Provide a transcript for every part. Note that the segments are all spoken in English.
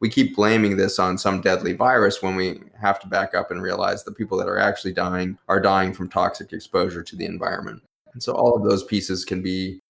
we keep blaming this on some deadly virus when we have to back up and realize the people that are actually dying are dying from toxic exposure to the environment. And so all of those pieces can be,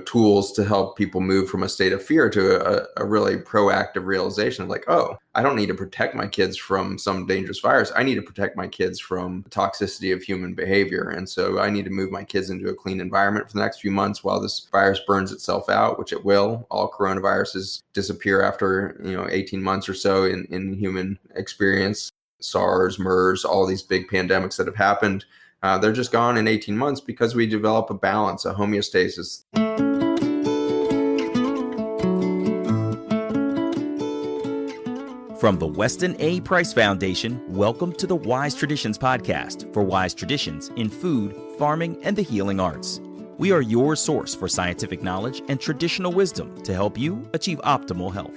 tools to help people move from a state of fear to a really proactive realization of like, oh, I don't need to protect my kids from some dangerous virus. I need to protect my kids from the toxicity of human behavior. And so I need to move my kids into a clean environment for the next few months while this virus burns itself out, which it will. All coronaviruses disappear after, 18 months or so in human experience. SARS, MERS, all these big pandemics that have happened. They're just gone in 18 months because we develop a balance, a homeostasis. From the Weston A. Price Foundation, welcome to the Wise Traditions podcast for wise traditions in food, farming, and the healing arts. We are your source for scientific knowledge and traditional wisdom to help you achieve optimal health.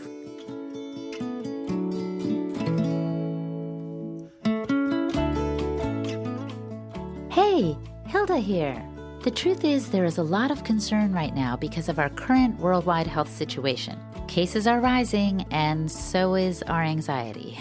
Hey, Hilda here. The truth is there is a lot of concern right now because of our current worldwide health situation. Cases are rising, and so is our anxiety.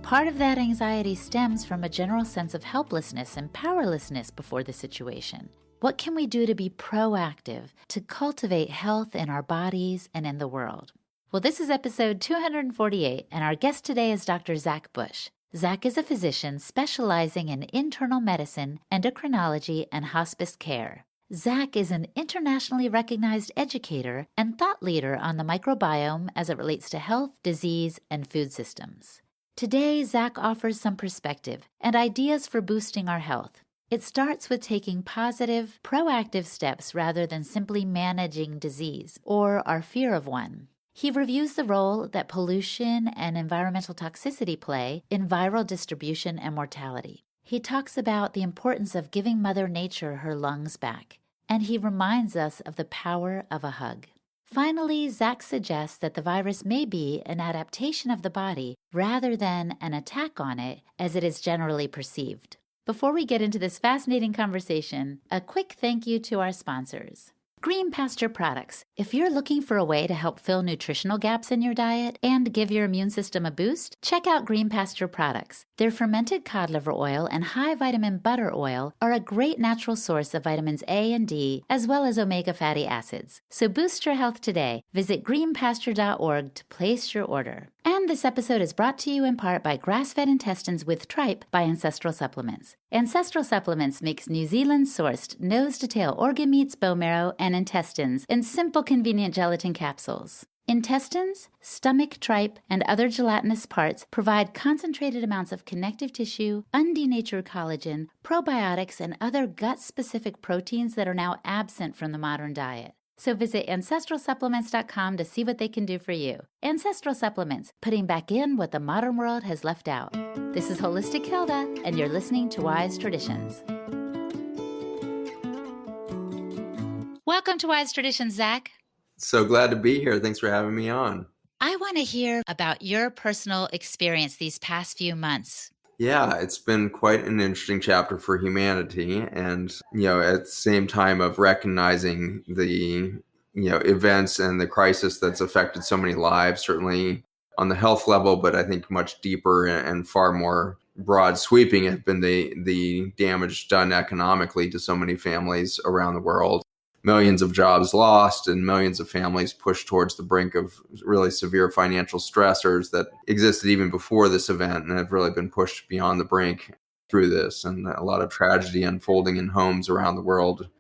Part of that anxiety stems from a general sense of helplessness and powerlessness before the situation. What can we do to be proactive, to cultivate health in our bodies and in the world? Well, this is episode 248, and our guest today is Dr. Zack Bush. Zack is a physician specializing in internal medicine, endocrinology, and hospice care. Zack is an internationally recognized educator and thought leader on the microbiome as it relates to health, disease, and food systems. Today, Zack offers some perspective and ideas for boosting our health. It starts with taking positive, proactive steps rather than simply managing disease or our fear of one. He reviews the role that pollution and environmental toxicity play in viral distribution and mortality. He talks about the importance of giving Mother Nature her lungs back, and he reminds us of the power of a hug. Finally, Zack suggests that the virus may be an adaptation of the body rather than an attack on it as it is generally perceived. Before we get into this fascinating conversation, a quick thank you to our sponsors. Green Pasture Products. If you're looking for a way to help fill nutritional gaps in your diet and give your immune system a boost, check out Green Pasture Products. Their fermented cod liver oil and high vitamin butter oil are a great natural source of vitamins A and D, as well as omega fatty acids. So boost your health today. Visit greenpasture.org to place your order. And this episode is brought to you in part by Grass-Fed Intestines with Tripe by Ancestral Supplements. Ancestral Supplements makes New Zealand-sourced nose-to-tail organ meats, bone marrow, and intestines in simple, convenient gelatin capsules. Intestines, stomach, tripe, and other gelatinous parts provide concentrated amounts of connective tissue, undenatured collagen, probiotics, and other gut-specific proteins that are now absent from the modern diet. So visit ancestralsupplements.com to see what they can do for you. Ancestral Supplements, putting back in what the modern world has left out. This is Holistic Hilda, and you're listening to Wise Traditions. Welcome to Wise Traditions, Zack. So glad to be here. Thanks for having me on. I want to hear about your personal experience these past few months. Yeah, it's been quite an interesting chapter for humanity. And, at the same time of recognizing the, events and the crisis that's affected so many lives, certainly on the health level, but I think much deeper and far more broad sweeping have been the damage done economically to so many families around the world. Millions of jobs lost and millions of families pushed towards the brink of really severe financial stressors that existed even before this event and have really been pushed beyond the brink through this. And a lot of tragedy unfolding in homes around the world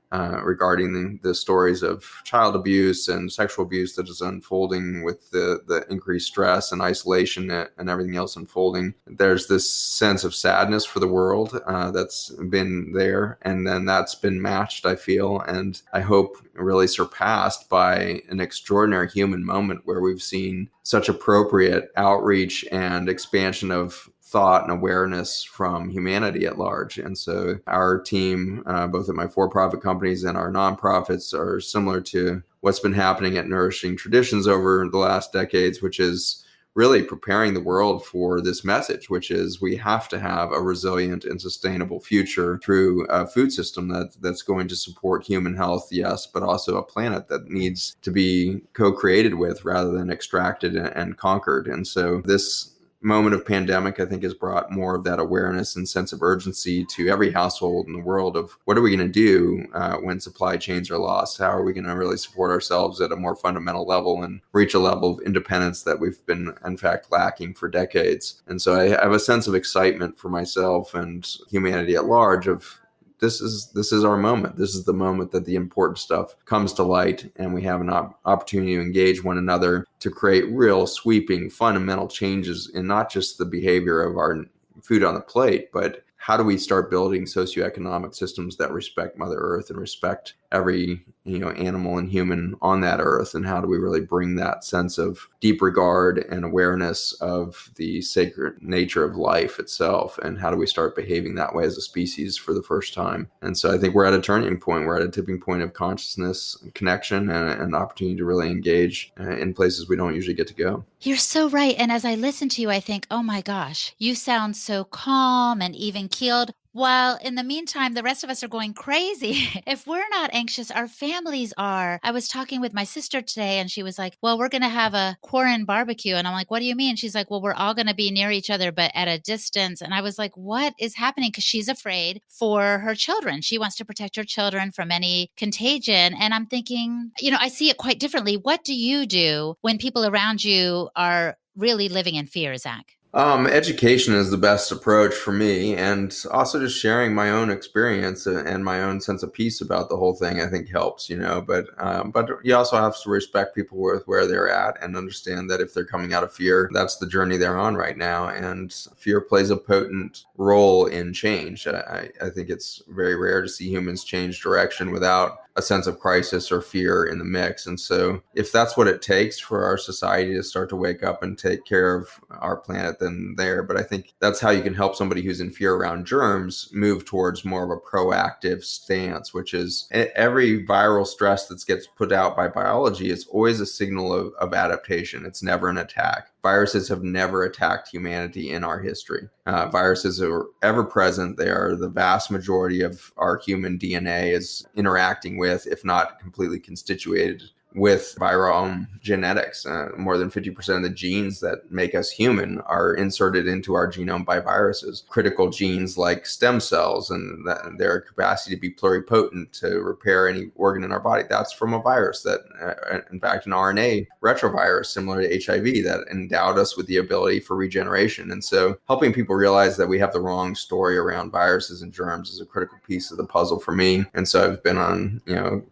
regarding the stories of child abuse and sexual abuse that is unfolding with the increased stress and isolation and everything else unfolding. There's this sense of sadness for the world that's been there, and then that's been matched, I feel, and I hope really surpassed by an extraordinary human moment where we've seen such appropriate outreach and expansion of thought and awareness from humanity at large. And so our team, both at my for-profit companies and our nonprofits, are similar to what's been happening at Nourishing Traditions over the last decades, which is really preparing the world for this message, which is we have to have a resilient and sustainable future through a food system that's going to support human health, yes, but also a planet that needs to be co-created with rather than extracted and conquered. And so this moment of pandemic, I think, has brought more of that awareness and sense of urgency to every household in the world of what are we going to do when supply chains are lost? How are we going to really support ourselves at a more fundamental level and reach a level of independence that we've been, in fact, lacking for decades? And so I have a sense of excitement for myself and humanity at large of this is our moment. This is the moment that the important stuff comes to light, and we have an opportunity to engage one another to create real sweeping fundamental changes in not just the behavior of our food on the plate, but how do we start building socioeconomic systems that respect Mother Earth and respect every animal and human on that earth? And how do we really bring that sense of deep regard and awareness of the sacred nature of life itself? And how do we start behaving that way as a species for the first time? And so I think we're at a turning point. We're at a tipping point of consciousness, connection, and opportunity to really engage in places we don't usually get to go. You're so right. And as I listen to you, I think, oh my gosh, you sound so calm and even keeled. While in the meantime, the rest of us are going crazy. If we're not anxious, our families are. I was talking with my sister today and she was like, well, we're going to have a quarantine barbecue. And I'm like, what do you mean? She's like, well, we're all going to be near each other, but at a distance. And I was like, what is happening? Because she's afraid for her children. She wants to protect her children from any contagion. And I'm thinking, I see it quite differently. What do you do when people around you are really living in fear, Zack? Education is the best approach for me, and also just sharing my own experience and my own sense of peace about the whole thing, I think helps, but you also have to respect people with where they're at and understand that if they're coming out of fear, that's the journey they're on right now. And fear plays a potent role in change. I think it's very rare to see humans change direction without a sense of crisis or fear in the mix. And so if that's what it takes for our society to start to wake up and take care of our planet, then there. But I think that's how you can help somebody who's in fear around germs move towards more of a proactive stance, which is every viral stress that gets put out by biology is always a signal of adaptation. It's never an attack. Viruses have never attacked humanity in our history. Viruses are ever present. They are the vast majority of our human DNA is interacting with, if not completely constituted with virome genetics. More than 50% of the genes that make us human are inserted into our genome by viruses. Critical genes like stem cells and their capacity to be pluripotent to repair any organ in our body, that's from a virus that, in fact, an RNA retrovirus similar to HIV that endowed us with the ability for regeneration. And so helping people realize that we have the wrong story around viruses and germs is a critical piece of the puzzle for me. And so I've been on,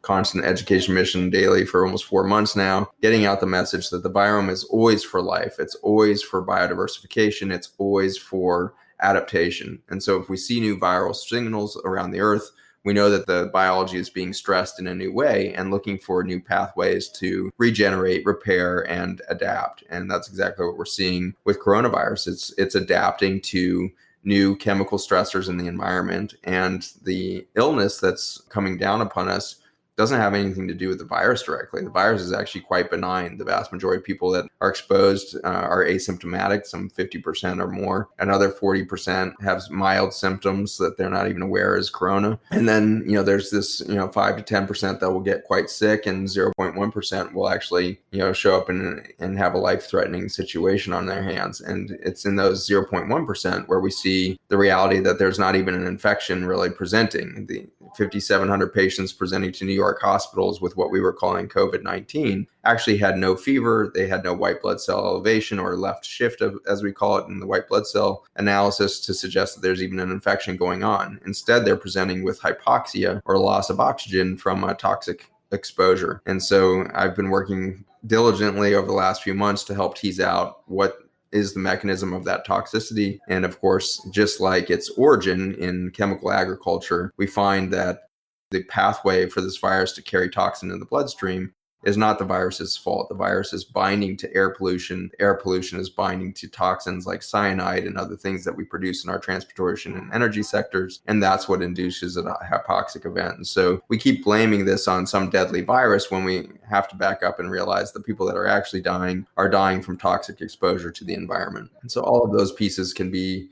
constant education mission daily for almost 4 months now, getting out the message that the biome is always for life. It's always for biodiversification. It's always for adaptation. And so if we see new viral signals around the earth, we know that the biology is being stressed in a new way and looking for new pathways to regenerate, repair, and adapt. And that's exactly what we're seeing with coronavirus. It's adapting to new chemical stressors in the environment, and the illness that's coming down upon us doesn't have anything to do with the virus directly. The virus is actually quite benign. The vast majority of people that are exposed are asymptomatic, some 50% or more. Another 40% have mild symptoms that they're not even aware is corona. And then, there's this, 5 to 10% that will get quite sick, and 0.1% will actually, show up and have a life-threatening situation on their hands. And it's in those 0.1% where we see the reality that there's not even an infection really presenting. The 5,700 patients presenting to New York hospitals with what we were calling COVID-19 actually had no fever. They had no white blood cell elevation or left shift, as we call it in the white blood cell analysis, to suggest that there's even an infection going on. Instead, they're presenting with hypoxia or loss of oxygen from a toxic exposure. And so I've been working diligently over the last few months to help tease out what is the mechanism of that toxicity. And of course, just like its origin in chemical agriculture, we find that the pathway for this virus to carry toxin in the bloodstream is not the virus's fault. The virus is binding to air pollution. Air pollution is binding to toxins like cyanide and other things that we produce in our transportation and energy sectors. And that's what induces a hypoxic event. And so we keep blaming this on some deadly virus when we have to back up and realize the people that are actually dying are dying from toxic exposure to the environment. And so all of those pieces can be,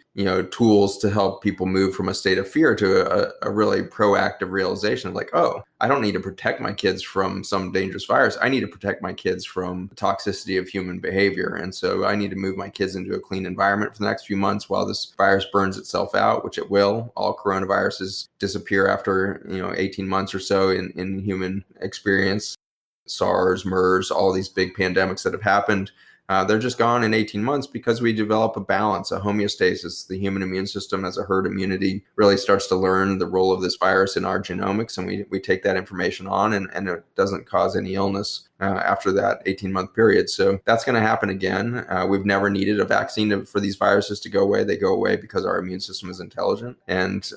tools to help people move from a state of fear to a really proactive realization of like, oh, I don't need to protect my kids from some dangerous virus. I need to protect my kids from the toxicity of human behavior. And so I need to move my kids into a clean environment for the next few months while this virus burns itself out, which it will. All coronaviruses disappear after, 18 months or so in human experience. SARS, MERS, all these big pandemics that have happened. They're just gone in 18 months because we develop a balance, a homeostasis. The human immune system as a herd immunity really starts to learn the role of this virus in our genomics, and we take that information on, and it doesn't cause any illness after that 18-month period. So that's going to happen again. We've never needed a vaccine for these viruses to go away. They go away because our immune system is intelligent, and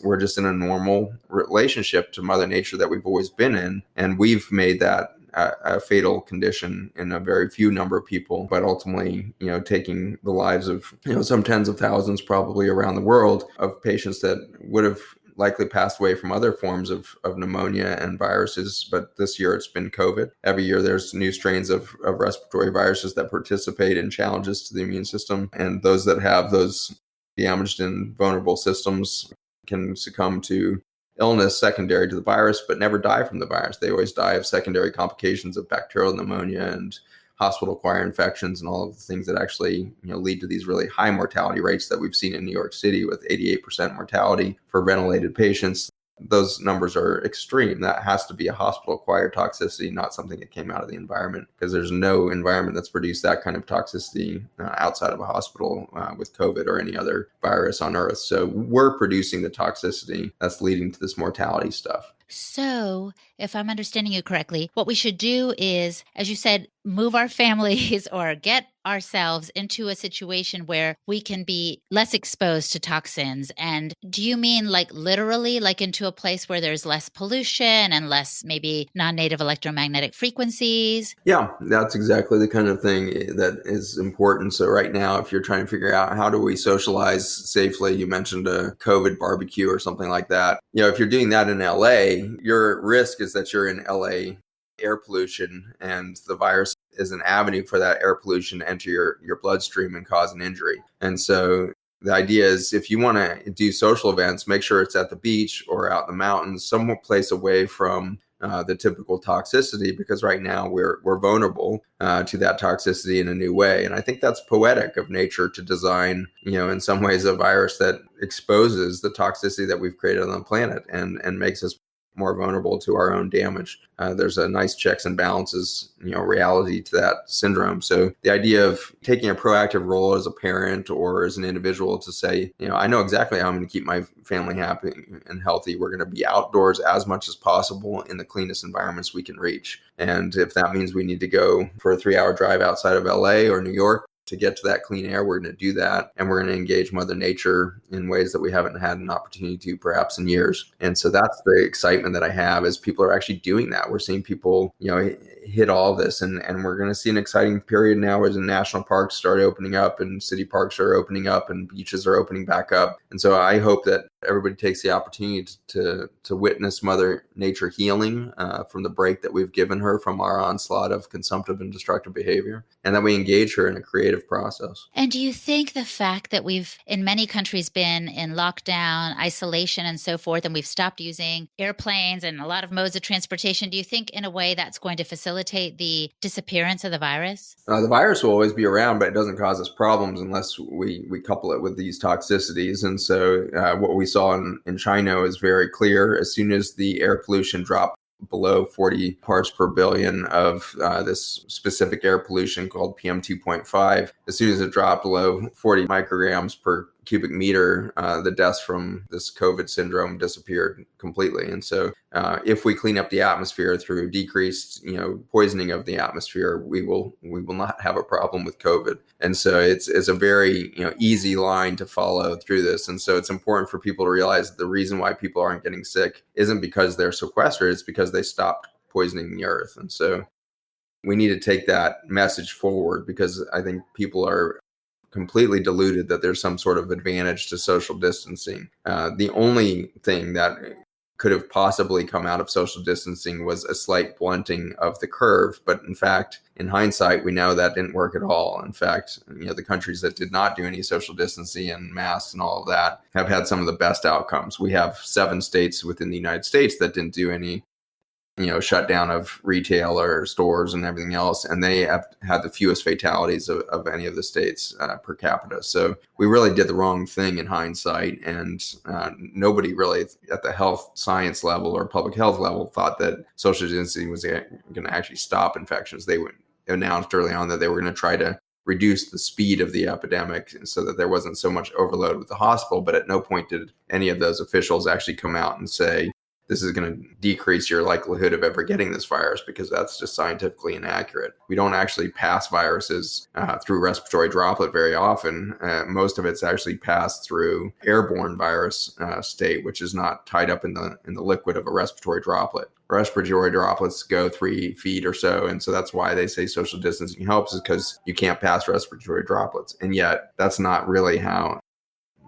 we're just in a normal relationship to Mother Nature that we've always been in, and we've made that a fatal condition in a very few number of people, but ultimately, taking the lives of, some tens of thousands probably around the world of patients that would have likely passed away from other forms of pneumonia and viruses. But this year it's been COVID. Every year there's new strains of respiratory viruses that participate in challenges to the immune system. And those that have those damaged and vulnerable systems can succumb to illness secondary to the virus, but never die from the virus. They always die of secondary complications of bacterial pneumonia and hospital-acquired infections and all of the things that actually lead to these really high mortality rates that we've seen in New York City with 88% mortality for ventilated patients. Those numbers are extreme. That has to be a hospital-acquired toxicity, not something that came out of the environment, because there's no environment that's produced that kind of toxicity outside of a hospital with COVID or any other virus on Earth. So we're producing the toxicity that's leading to this mortality stuff. So, if I'm understanding you correctly, what we should do is, as you said, move our families or get ourselves into a situation where we can be less exposed to toxins. And do you mean like literally, like into a place where there's less pollution and less maybe non-native electromagnetic frequencies? Yeah, that's exactly the kind of thing that is important. So right now, if you're trying to figure out how do we socialize safely, you mentioned a COVID barbecue or something like that. If you're doing that in LA, your risk is that you're in LA air pollution, and the virus is an avenue for that air pollution to enter your bloodstream and cause an injury. And so the idea is, if you want to do social events, make sure it's at the beach or out in the mountains, some place away from the typical toxicity, because right now we're vulnerable to that toxicity in a new way. And I think that's poetic of nature to design, in some ways, a virus that exposes the toxicity that we've created on the planet and makes us more vulnerable to our own damage. There's a nice checks and balances, reality to that syndrome. So the idea of taking a proactive role as a parent or as an individual to say, I know exactly how I'm going to keep my family happy and healthy. We're going to be outdoors as much as possible in the cleanest environments we can reach. And if that means we need to go for a 3-hour drive outside of LA or New York to get to that clean air, we're going to do that. And we're going to engage Mother Nature in ways that we haven't had an opportunity to perhaps in years. And so that's the excitement that I have, is people are actually doing that. We're seeing people, hit all of this. And we're going to see an exciting period now as the national parks start opening up and city parks are opening up and beaches are opening back up. And so I hope that everybody takes the opportunity to witness Mother Nature healing from the break that we've given her from our onslaught of consumptive and destructive behavior, and that we engage her in a creative process. And do you think the fact that we've, in many countries, been in lockdown, isolation, and so forth, and we've stopped using airplanes and a lot of modes of transportation, do you think in a way that's going to facilitate the disappearance of the virus? The virus will always be around, but it doesn't cause us problems unless we couple it with these toxicities. And so what we saw in China is very clear. As soon as the air pollution dropped below 40 parts per billion of this specific air pollution called PM 2.5, as soon as it dropped below 40 micrograms per cubic meter, the deaths from this COVID syndrome disappeared completely. And so if we clean up the atmosphere through decreased, poisoning of the atmosphere, we will not have a problem with COVID. And so it's a very, easy line to follow through this. And so it's important for people to realize that the reason why people aren't getting sick isn't because they're sequestered, it's because they stopped poisoning the earth. And so we need to take that message forward, because I think people are completely deluded that there's some sort of advantage to social distancing. The only thing that could have possibly come out of social distancing was a slight blunting of the curve. But in fact, in hindsight, we know that didn't work at all. In fact, the countries that did not do any social distancing and masks and all of that have had some of the best outcomes. We have 7 states within the United States that didn't do any shutdown of retail or stores and everything else. And they have had the fewest fatalities of any of the states per capita. So we really did the wrong thing in hindsight. And nobody really at the health science level or public health level thought that social distancing was going to actually stop infections. They announced early on that they were going to try to reduce the speed of the epidemic so that there wasn't so much overload with the hospital. But at no point did any of those officials actually come out and say, this is going to decrease your likelihood of ever getting this virus, because that's just scientifically inaccurate. We don't actually pass viruses through respiratory droplet very often. Most of it's actually passed through airborne virus state, which is not tied up in the liquid of a respiratory droplet. Respiratory droplets go 3 feet or so. And so that's why they say social distancing helps, is because you can't pass respiratory droplets. And yet that's not really how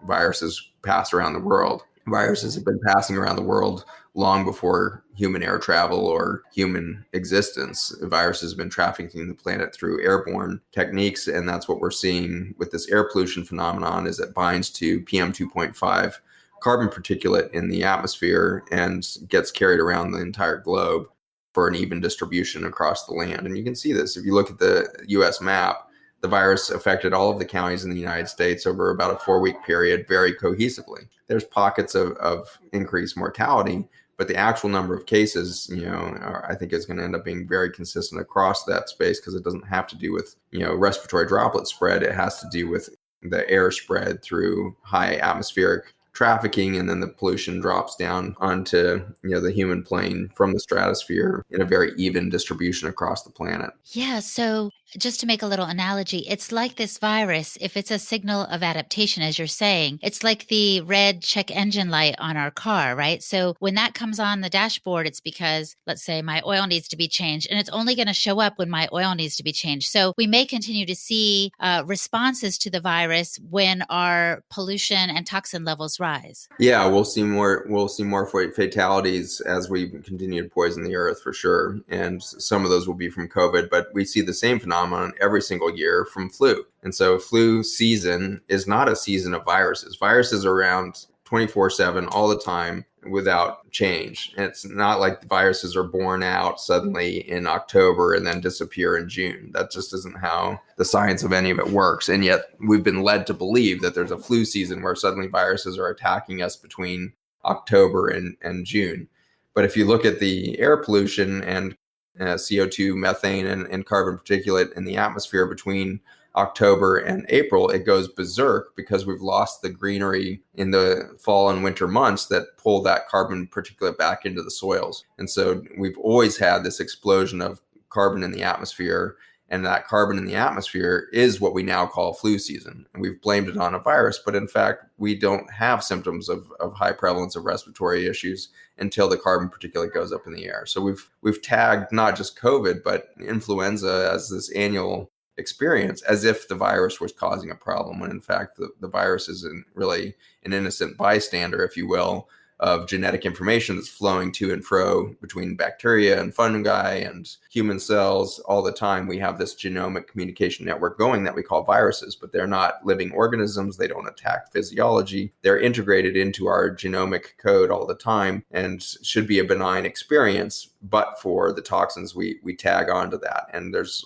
viruses pass around the world. Viruses have been passing around the world long before human air travel or human existence. Viruses have been trafficking the planet through airborne techniques, and that's what we're seeing with this air pollution phenomenon, is it binds to PM 2.5 carbon particulate in the atmosphere and gets carried around the entire globe for an even distribution across the land. And you can see this if you look at the US map. The virus affected all of the counties in the United States over about a 4-week period very cohesively. There's pockets of increased mortality, but the actual number of cases, I think is going to end up being very consistent across that space, because it doesn't have to do with, respiratory droplet spread. It has to do with the air spread through high atmospheric trafficking, and then the pollution drops down onto the human plane from the stratosphere in a very even distribution across the planet. Yeah, so just to make a little analogy, it's like this virus, if it's a signal of adaptation, as you're saying, it's like the red check engine light on our car, right? So when that comes on the dashboard, it's because, let's say, my oil needs to be changed, and it's only going to show up when my oil needs to be changed. So we may continue to see responses to the virus when our pollution and toxin levels rise. Yeah, we'll see more fatalities as we continue to poison the earth, for sure. And some of those will be from COVID, but we see the same phenomenon every single year from flu. And so flu season is not a season of viruses. Viruses are around 24/7 all the time without change. And it's not like the viruses are born out suddenly in October and then disappear in June. That just isn't how the science of any of it works. And yet we've been led to believe that there's a flu season where suddenly viruses are attacking us between October and June. But if you look at the air pollution and CO2, methane, and carbon particulate in the atmosphere between October and April, it goes berserk, because we've lost the greenery in the fall and winter months that pull that carbon particulate back into the soils. And so we've always had this explosion of carbon in the atmosphere, and that carbon in the atmosphere is what we now call flu season. And we've blamed it on a virus, but in fact, we don't have symptoms of high prevalence of respiratory issues until the carbon particulate goes up in the air. So we've tagged not just COVID, but influenza as this annual experience, as if the virus was causing a problem, when in fact the virus is really an innocent bystander, if you will, of genetic information that's flowing to and fro between bacteria and fungi and human cells all the time. We have this genomic communication network going that we call viruses, but they're not living organisms. They don't attack physiology. They're integrated into our genomic code all the time and should be a benign experience, but for the toxins we tag onto that. And there's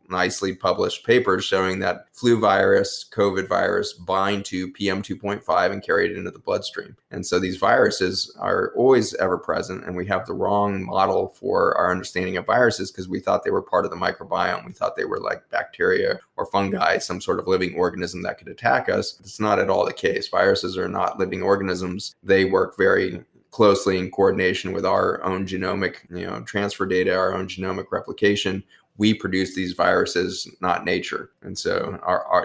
nicely published papers showing that flu virus, COVID virus bind to PM 2.5 and carry it into the bloodstream. And so these viruses are always ever present, and we have the wrong model for our understanding of viruses, because we thought they were part of the microbiome. We thought they were like bacteria or fungi, some sort of living organism that could attack us. It's not at all the case. Viruses are not living organisms. They work very closely in coordination with our own genomic, transfer data, our own genomic replication. We produce these viruses, not nature. And so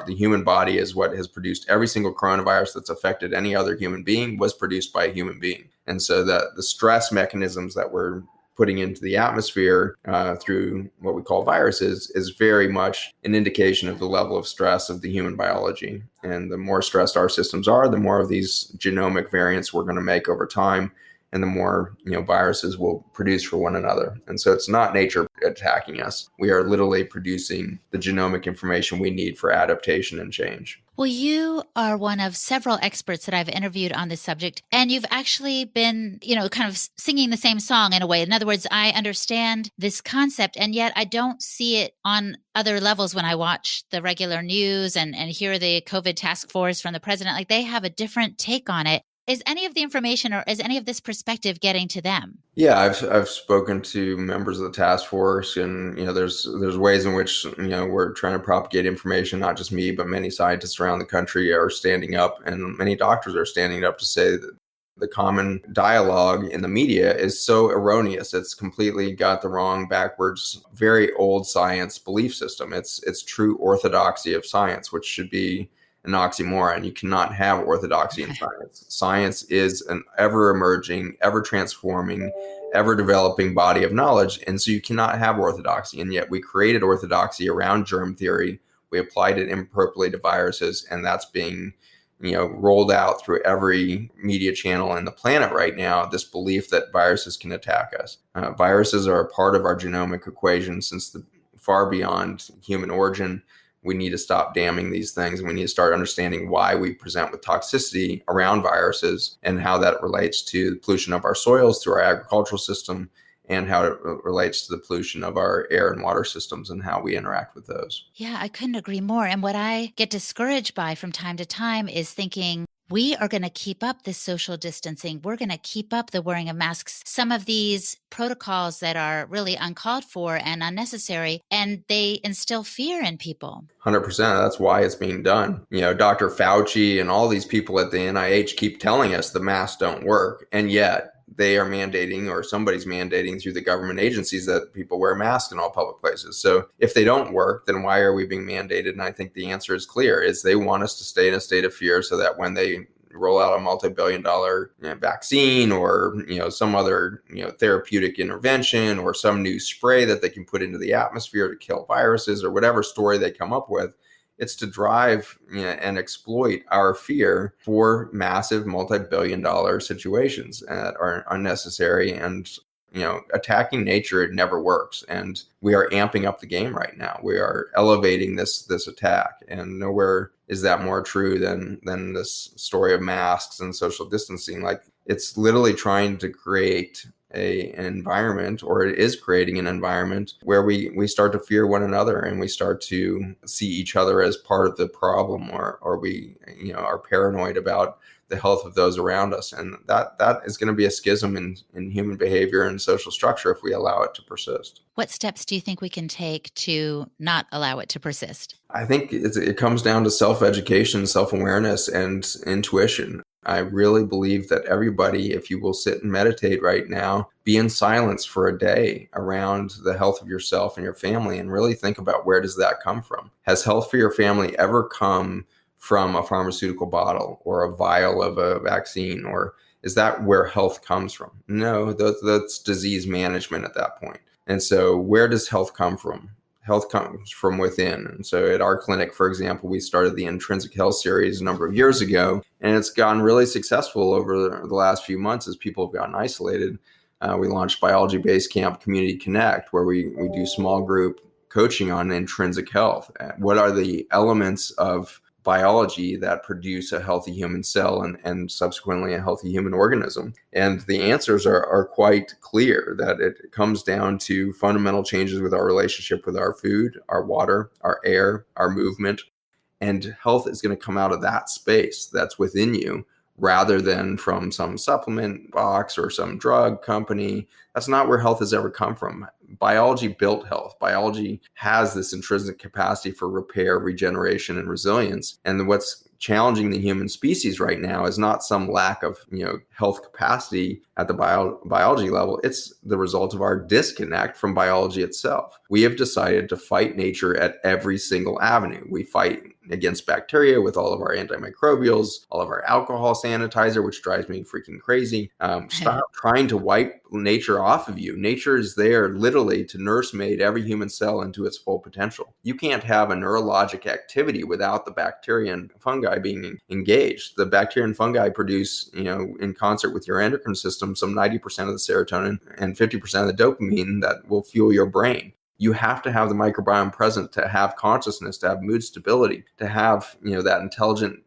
the human body is what has produced every single coronavirus that's affected any other human being was produced by a human being. And so the stress mechanisms that we're putting into the atmosphere through what we call viruses is very much an indication of the level of stress of the human biology. And the more stressed our systems are, the more of these genomic variants we're going to make over time, and the more viruses will produce for one another. And so it's not nature attacking us. We are literally producing the genomic information we need for adaptation and change. Well, you are one of several experts that I've interviewed on this subject, and you've actually been, kind of singing the same song in a way. In other words, I understand this concept, and yet I don't see it on other levels when I watch the regular news and hear the COVID task force from the president. Like, they have a different take on it. Is any of the information or is any of this perspective getting to them? Yeah, I've spoken to members of the task force, and there's ways in which we're trying to propagate information. Not just me, but many scientists around the country are standing up, and many doctors are standing up to say that the common dialogue in the media is so erroneous. It's completely got the wrong, backwards, very old science belief system. It's true orthodoxy of science, which should be an oxymoron. You cannot have orthodoxy in science. Science is an ever emerging, ever transforming, ever developing body of knowledge. And so you cannot have orthodoxy. And yet we created orthodoxy around germ theory. We applied it improperly to viruses, and that's being rolled out through every media channel in the planet right now, this belief that viruses can attack us. Viruses are a part of our genomic equation since the far beyond human origin. We need to stop damning these things, and we need to start understanding why we present with toxicity around viruses and how that relates to the pollution of our soils through our agricultural system, and how it relates to the pollution of our air and water systems and how we interact with those. Yeah, I couldn't agree more. And what I get discouraged by from time to time is thinking, we are going to keep up this social distancing. We're going to keep up the wearing of masks, some of these protocols that are really uncalled for and unnecessary, and they instill fear in people. 100%. That's why it's being done. Dr. Fauci and all these people at the NIH keep telling us the masks don't work, and yet they are mandating, or somebody's mandating through the government agencies, that people wear masks in all public places. So if they don't work, then why are we being mandated? And I think the answer is clear, is they want us to stay in a state of fear so that when they roll out a multi-billion-dollar vaccine or some other therapeutic intervention or some new spray that they can put into the atmosphere to kill viruses or whatever story they come up with, it's to drive and exploit our fear for massive multi-billion-dollar situations that are unnecessary. And attacking nature, it never works. And we are amping up the game right now. We are elevating this attack, and nowhere is that more true than this story of masks and social distancing. Like, it's literally trying to create an environment, or it is creating an environment where we start to fear one another, and we start to see each other as part of the problem, or we are paranoid about the health of those around us. And that is going to be a schism in human behavior and social structure if we allow it to persist. What steps do you think we can take to not allow it to persist? I think it comes down to self-education, self-awareness, and intuition. I really believe that everybody, if you will sit and meditate right now, be in silence for a day around the health of yourself and your family, and really think about, where does that come from? Has health for your family ever come from a pharmaceutical bottle or a vial of a vaccine? Or is that where health comes from? No, that's disease management at that point. And so where does health come from? Health comes from within. And so at our clinic, for example, we started the Intrinsic Health series a number of years ago, and it's gotten really successful over the last few months as people have gotten isolated. We launched Biology Base Camp Community Connect, where we do small group coaching on intrinsic health. What are the elements of biology that produce a healthy human cell and subsequently a healthy human organism? And the answers are quite clear, that it comes down to fundamental changes with our relationship with our food, our water, our air, our movement. And health is going to come out of that space that's within you, rather than from some supplement box or some drug company. That's not where health has ever come from. Biology built health. Biology has this intrinsic capacity for repair, regeneration, and resilience. And what's challenging the human species right now is not some lack of health capacity at the biology level. It's the result of our disconnect from biology itself. We have decided to fight nature at every single avenue. We fight against bacteria with all of our antimicrobials, all of our alcohol sanitizer, which drives me freaking crazy. Stop trying to wipe nature off of you. Nature is there literally to nursemaid every human cell into its full potential. You can't have a neurologic activity without the bacteria and fungi being engaged. The bacteria and fungi produce, in concert with your endocrine system, some 90% of the serotonin and 50% of the dopamine that will fuel your brain. You have to have the microbiome present to have consciousness, to have mood stability, to have, that intelligent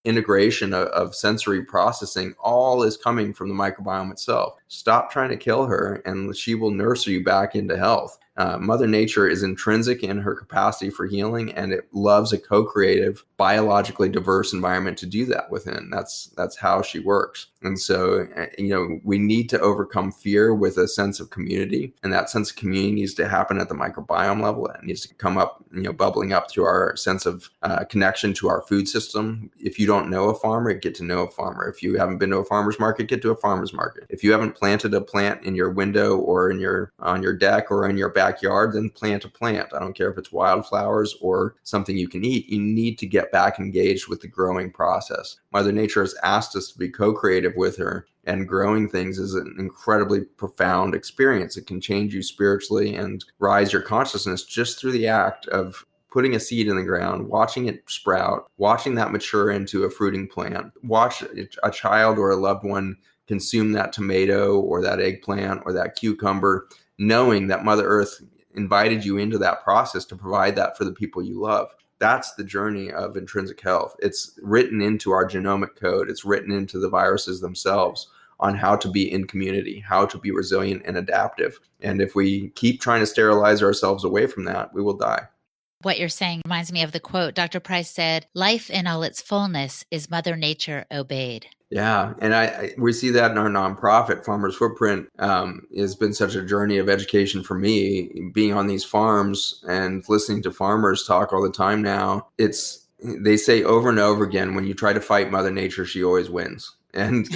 integration of sensory processing. All is coming from the microbiome itself. Stop trying to kill her and she will nurse you back into health. Mother Nature is intrinsic in her capacity for healing, and it loves a co-creative, biologically diverse environment to do that within. That's how she works. And so, we need to overcome fear with a sense of community, and that sense of community needs to happen at the microbiome level. It needs to come up, bubbling up through our sense of connection to our food system. If you don't know a farmer, get to know a farmer. If you haven't been to a farmer's market, get to a farmer's market. If you haven't planted a plant in your window or on your deck or in your backyard, then plant a plant. I don't care if it's wildflowers or something you can eat. You need to get back engaged with the growing process. Mother Nature has asked us to be co-creative with her, and growing things is an incredibly profound experience. It can change you spiritually and rise your consciousness just through the act of putting a seed in the ground, watching it sprout, watching that mature into a fruiting plant. Watch a child or a loved one consume that tomato or that eggplant or that cucumber, knowing that Mother Earth invited you into that process to provide that for the people you love. That's the journey of intrinsic health. It's written into our genomic code. It's written into the viruses themselves on how to be in community, how to be resilient and adaptive. And if we keep trying to sterilize ourselves away from that, we will die. What you're saying reminds me of the quote Dr. Price said, "Life in all its fullness is Mother Nature obeyed." Yeah, and we see that in our nonprofit, Farmers Footprint. Has been such a journey of education for me, being on these farms and listening to farmers talk all the time now. They say over and over again, when you try to fight Mother Nature, she always wins. And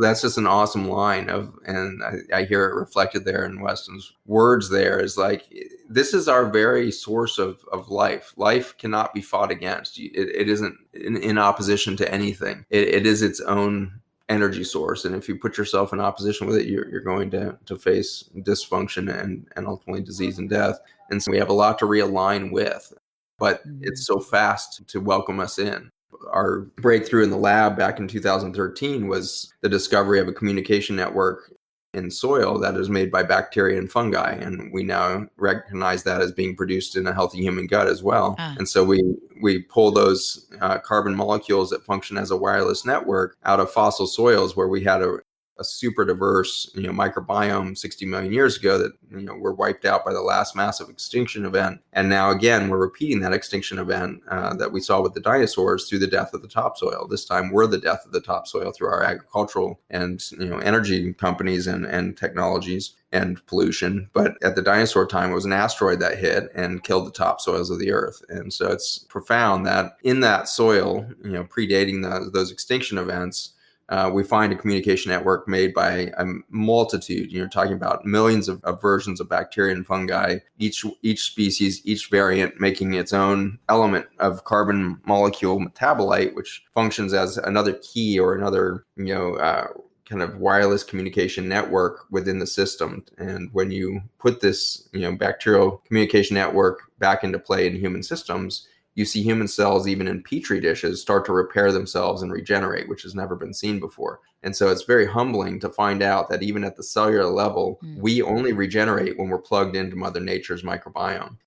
that's just an awesome line and I hear it reflected there in Weston's words. There is like, this is our very source of life. Life cannot be fought against. It isn't in opposition to anything. It is its own energy source. And if you put yourself in opposition with it, you're going to face dysfunction and ultimately disease and death. And so we have a lot to realign with, but it's so fast to welcome us in. Our breakthrough in the lab back in 2013 was the discovery of a communication network in soil that is made by bacteria and fungi. And we now recognize that as being produced in a healthy human gut as well. And so we pull those carbon molecules that function as a wireless network out of fossil soils where we had a super diverse, microbiome 60 million years ago that, were wiped out by the last massive extinction event. And now again, we're repeating that extinction event that we saw with the dinosaurs through the death of the topsoil. This time we're the death of the topsoil through our agricultural and, energy companies and technologies and pollution. But at the dinosaur time, it was an asteroid that hit and killed the topsoils of the earth. And so it's profound that in that soil, predating those extinction events, we find a communication network made by a multitude. You're talking about millions of versions of bacteria and fungi, each species, each variant making its own element of carbon molecule metabolite, which functions as another key or another, kind of wireless communication network within the system. And when you put this, bacterial communication network back into play in human systems, you see human cells, even in petri dishes, start to repair themselves and regenerate, which has never been seen before. And so it's very humbling to find out that even at the cellular level, we only regenerate when we're plugged into Mother Nature's microbiome.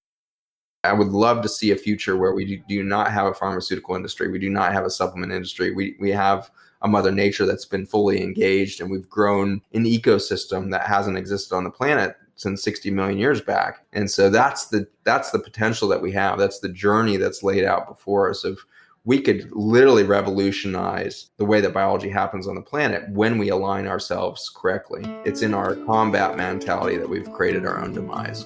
I would love to see a future where we do not have a pharmaceutical industry. We do not have a supplement industry. We have a Mother Nature that's been fully engaged, and we've grown an ecosystem that hasn't existed on the planet since 60 million years back. And so that's the potential that we have. That's the journey that's laid out before us of we could literally revolutionize the way that biology happens on the planet when we align ourselves correctly. It's in our combat mentality that we've created our own demise.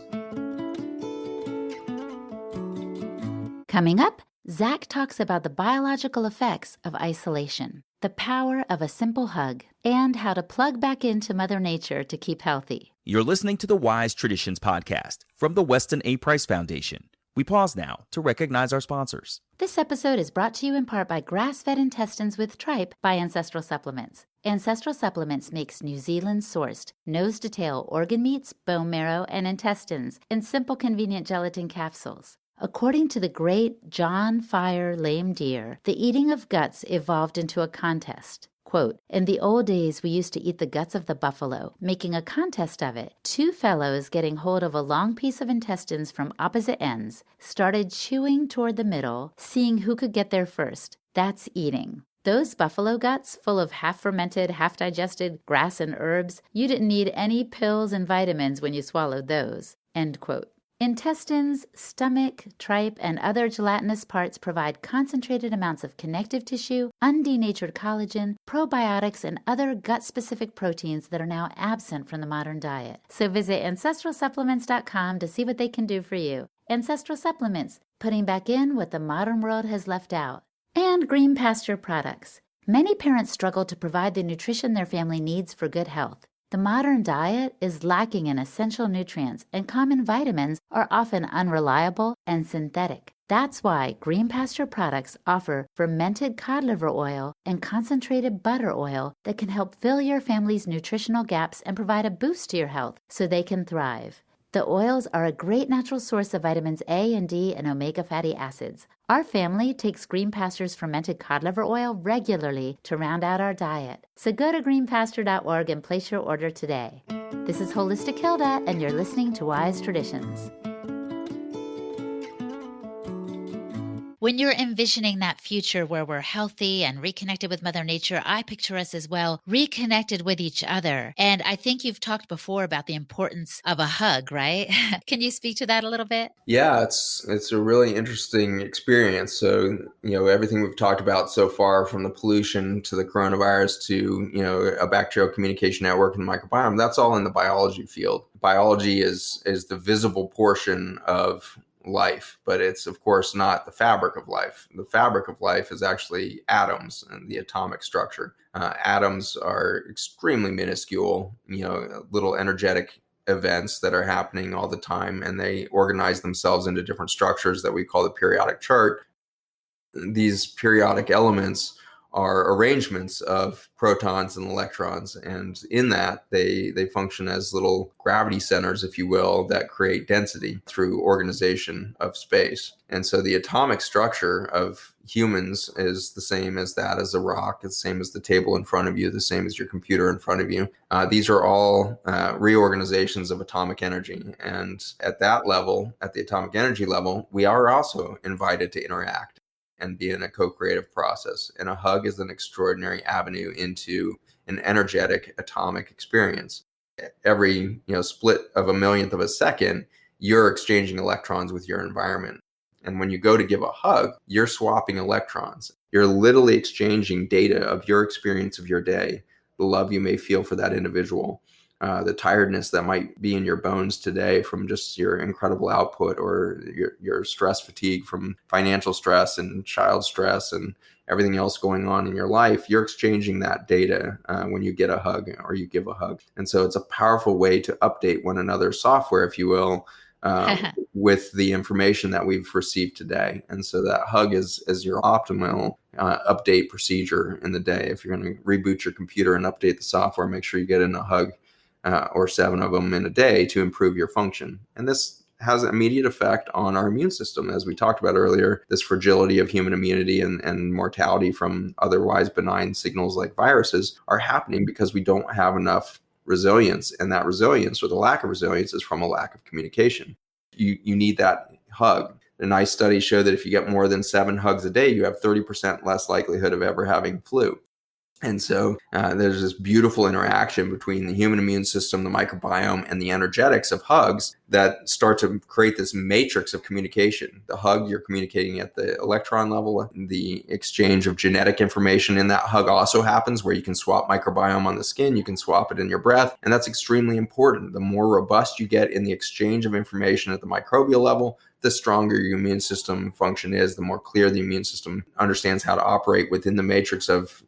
Coming up, Zack talks about the biological effects of isolation, the power of a simple hug, and how to plug back into Mother Nature to keep healthy. You're listening to the Wise Traditions podcast from the Weston A. Price Foundation. We pause now to recognize our sponsors. This episode is brought to you in part by Grass-Fed Intestines with Tripe by Ancestral Supplements. Ancestral Supplements makes New Zealand-sourced, nose-to-tail organ meats, bone marrow, and intestines in simple, convenient gelatin capsules. According to the great John Fire Lame Deer, the eating of guts evolved into a contest. Quote, in the old days, we used to eat the guts of the buffalo, making a contest of it. Two fellows getting hold of a long piece of intestines from opposite ends started chewing toward the middle, seeing who could get there first. That's eating. Those buffalo guts, full of half-fermented, half-digested grass and herbs, you didn't need any pills and vitamins when you swallowed those. End quote. Intestines, stomach, tripe, and other gelatinous parts provide concentrated amounts of connective tissue, undenatured collagen, probiotics, and other gut-specific proteins that are now absent from the modern diet. So visit ancestralsupplements.com to see what they can do for you. Ancestral Supplements, putting back in what the modern world has left out. And green pasture products. Many parents struggle to provide the nutrition their family needs for good health. The modern diet is lacking in essential nutrients, and common vitamins are often unreliable and synthetic. That's why Green Pasture products offer fermented cod liver oil and concentrated butter oil that can help fill your family's nutritional gaps and provide a boost to your health so they can thrive. The oils are a great natural source of vitamins A and D and omega fatty acids. Our family takes Green Pasture's fermented cod liver oil regularly to round out our diet. So go to greenpasture.org and place your order today. This is Holistic Hilda, and you're listening to Wise Traditions. When you're envisioning that future where we're healthy and reconnected with Mother Nature, I picture us as well, reconnected with each other. And I think you've talked before about the importance of a hug, right? Can you speak to that a little bit? Yeah, it's a really interesting experience. So, everything we've talked about so far, from the pollution to the coronavirus to, a bacterial communication network and microbiome, that's all in the biology field. Biology is the visible portion of life, but it's of course not the fabric of life. The fabric of life is actually atoms and the atomic structure. Atoms are extremely minuscule, little energetic events that are happening all the time, and they organize themselves into different structures that we call the periodic chart. These periodic elements are arrangements of protons and electrons, and in that they function as little gravity centers, if you will, that create density through organization of space. And so the atomic structure of humans is the same as that as a rock, it's the same as the table in front of you, the same as your computer in front of you. These are all reorganizations of atomic energy, and at that level, at the atomic energy level, we are also invited to interact and be in a co-creative process. And a hug is an extraordinary avenue into an energetic atomic experience. Every split of a millionth of a second, you're exchanging electrons with your environment. And when you go to give a hug, you're swapping electrons. You're literally exchanging data of your experience of your day, the love you may feel for that individual, the tiredness that might be in your bones today from just your incredible output, or your stress fatigue from financial stress and child stress and everything else going on in your life. You're exchanging that data when you get a hug or you give a hug. And so it's a powerful way to update one another's software, if you will, with the information that we've received today. And so that hug is your optimal update procedure in the day. If you're going to reboot your computer and update the software, make sure you get in a hug or 7 of them in a day to improve your function. And this has an immediate effect on our immune system. As we talked about earlier, this fragility of human immunity and mortality from otherwise benign signals like viruses are happening because we don't have enough resilience. And that resilience, or the lack of resilience, is from a lack of communication. You need that hug. A nice study showed that if you get more than 7 hugs a day, you have 30% less likelihood of ever having flu. And so there's this beautiful interaction between the human immune system, the microbiome, and the energetics of hugs that start to create this matrix of communication. The hug, you're communicating at the electron level. The exchange of genetic information in that hug also happens, where you can swap microbiome on the skin, you can swap it in your breath, and that's extremely important. The more robust you get in the exchange of information at the microbial level, the stronger your immune system function is, the more clear the immune system understands how to operate within the matrix of,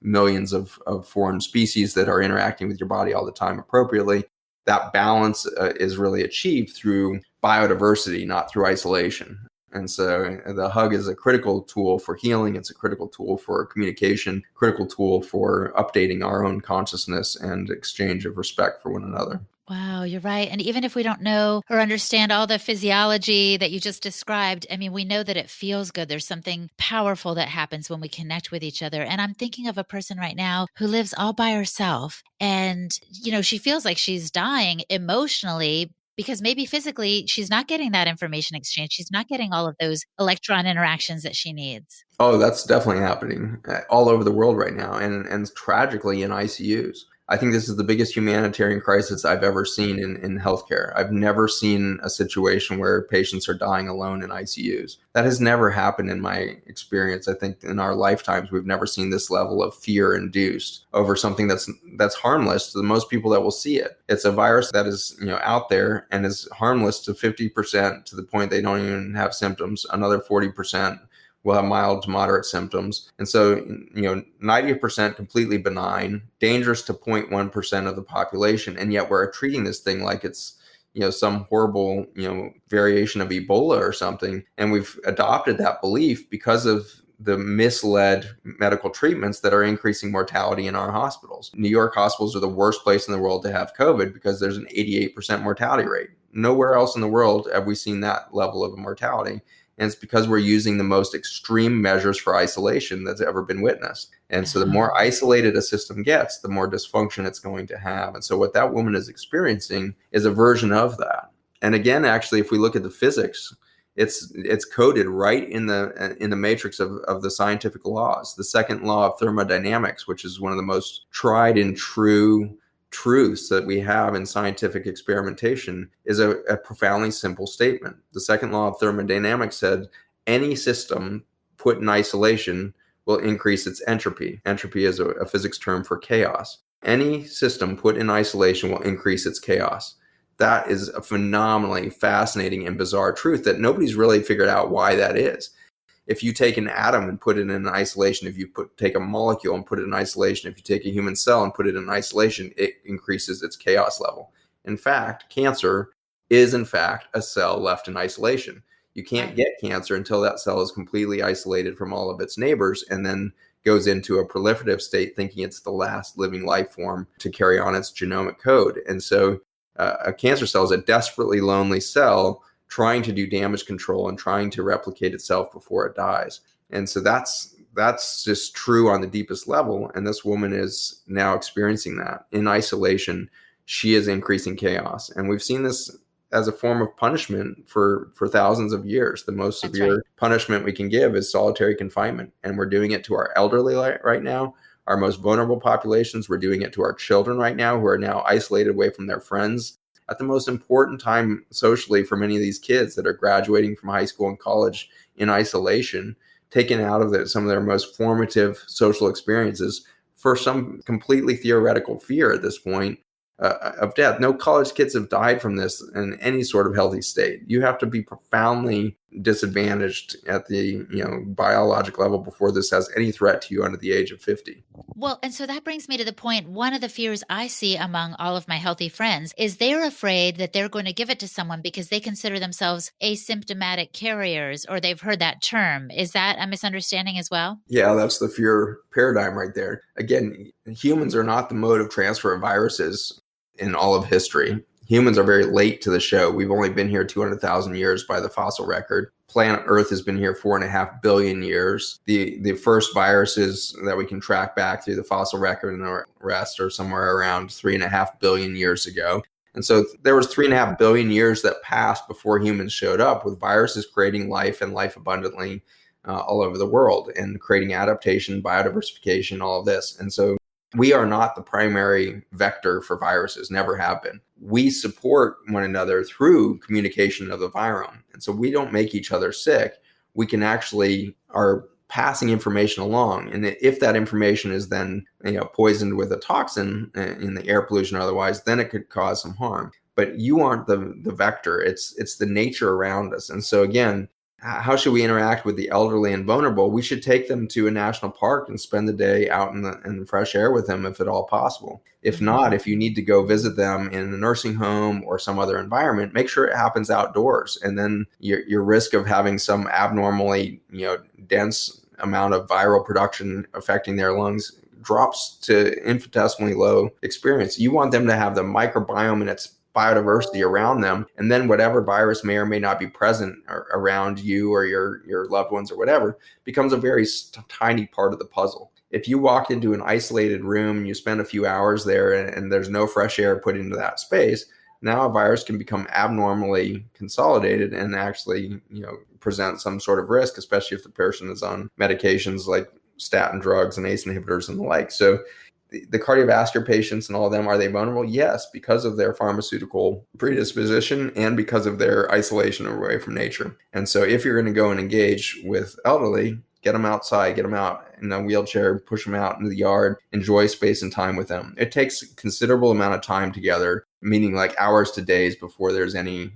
millions of foreign species that are interacting with your body all the time appropriately. That balance is really achieved through biodiversity, not through isolation. And so the hug is a critical tool for healing. It's a critical tool for communication, critical tool for updating our own consciousness and exchange of respect for one another. Wow, you're right. And even if we don't know or understand all the physiology that you just described, I mean, we know that it feels good. There's something powerful that happens when we connect with each other. And I'm thinking of a person right now who lives all by herself. And, she feels like she's dying emotionally because maybe physically she's not getting that information exchange. She's not getting all of those electron interactions that she needs. Oh, that's definitely happening all over the world right now, and tragically in ICUs. I think this is the biggest humanitarian crisis I've ever seen in healthcare. I've never seen a situation where patients are dying alone in ICUs. That has never happened in my experience. I think in our lifetimes, we've never seen this level of fear induced over something that's harmless to the most people that will see it. It's a virus that is out there and is harmless to 50%, to the point they don't even have symptoms. Another 40% will have mild to moderate symptoms. And so, 90% completely benign, dangerous to 0.1% of the population. And yet we're treating this thing like it's, some horrible, variation of Ebola or something. And we've adopted that belief because of the misled medical treatments that are increasing mortality in our hospitals. New York hospitals are the worst place in the world to have COVID because there's an 88% mortality rate. Nowhere else in the world have we seen that level of mortality. And it's because we're using the most extreme measures for isolation that's ever been witnessed. And so the more isolated a system gets, the more dysfunction it's going to have. And so what that woman is experiencing is a version of that. And again, actually, if we look at the physics, it's coded right in the matrix of the scientific laws. The second law of thermodynamics, which is one of the most tried and true truths that we have in scientific experimentation, is a profoundly simple statement. The second law of thermodynamics said any system put in isolation will increase its entropy. Entropy is a physics term for chaos. Any system put in isolation will increase its chaos. That is a phenomenally fascinating and bizarre truth that nobody's really figured out why that is. If you take an atom and put it in isolation, if you take a molecule and put it in isolation, if you take a human cell and put it in isolation, it increases its chaos level. In fact, cancer is in fact a cell left in isolation. You can't get cancer until that cell is completely isolated from all of its neighbors and then goes into a proliferative state, thinking it's the last living life form to carry on its genomic code. And so a cancer cell is a desperately lonely cell trying to do damage control and trying to replicate itself before it dies. And so that's just true on the deepest level. And this woman is now experiencing that. In isolation, she is increasing chaos. And we've seen this as a form of punishment for thousands of years. The most severe punishment we can give is solitary confinement. And we're doing it to our elderly right now, our most vulnerable populations. We're doing it to our children right now, who are now isolated away from their friends at the most important time socially for many of these kids that are graduating from high school and college in isolation, taken out of some of their most formative social experiences for some completely theoretical fear at this point of death. No college kids have died from this in any sort of healthy state. You have to be profoundly disadvantaged at the biologic level before this has any threat to you under the age of 50. Well, and so that brings me to the point. One of the fears I see among all of my healthy friends is they're afraid that they're going to give it to someone because they consider themselves asymptomatic carriers, or they've heard that term. Is that a misunderstanding as well? Yeah, that's the fear paradigm right there. Again, humans are not the mode of transfer of viruses in all of history. Humans are very late to the show. We've only been here 200,000 years by the fossil record. Planet Earth has been here 4.5 billion years. The first viruses that we can track back through the fossil record and the rest are somewhere around 3.5 billion years ago. And so there was 3.5 billion years that passed before humans showed up, with viruses creating life and life abundantly all over the world and creating adaptation, biodiversification, all of this. And so we are not the primary vector for viruses, never have been. We support one another through communication of the virome. And so we don't make each other sick. We can actually are passing information along. And if that information is then poisoned with a toxin in the air pollution or otherwise, then it could cause some harm. But you aren't the vector. It's the nature around us. And so again, how should we interact with the elderly and vulnerable? We should take them to a national park and spend the day out in the fresh air with them if at all possible. If not, if you need to go visit them in a nursing home or some other environment, make sure it happens outdoors. And then your risk of having some abnormally, dense amount of viral production affecting their lungs drops to infinitesimally low experience. You want them to have the microbiome and its biodiversity around them, and then whatever virus may or may not be present around you or your loved ones or whatever becomes a very tiny part of the puzzle. If you walk into an isolated room and you spend a few hours there and there's no fresh air put into that space, now a virus can become abnormally consolidated and actually, present some sort of risk, especially if the person is on medications like statin drugs and ACE inhibitors and the like. So the cardiovascular patients and all of them, are they vulnerable? Yes, because of their pharmaceutical predisposition and because of their isolation away from nature. And so if you're going to go and engage with elderly, get them outside, get them out in a wheelchair, push them out into the yard, enjoy space and time with them. It takes a considerable amount of time together, meaning like hours to days before there's any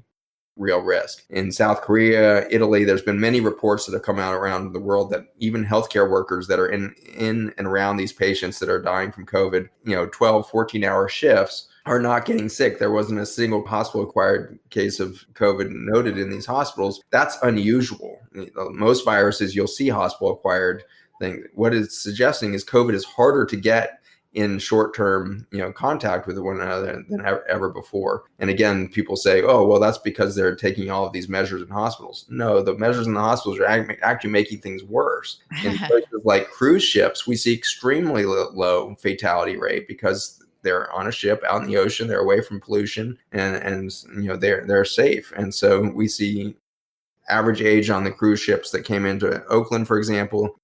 real risk. In South Korea, Italy, there's been many reports that have come out around the world that even healthcare workers that are in and around these patients that are dying from COVID, 12, 14-hour shifts are not getting sick. There wasn't a single hospital-acquired case of COVID noted in these hospitals. That's unusual. Most viruses, you'll see hospital-acquired thing. What it's suggesting is COVID is harder to get in short-term, contact with one another than ever before. And again, people say, oh, well, that's because they're taking all of these measures in hospitals. No, the measures in the hospitals are actually making things worse. In places like cruise ships, we see extremely low fatality rate because they're on a ship out in the ocean, they're away from pollution, and they're safe. And so we see average age on the cruise ships that came into Oakland, for example.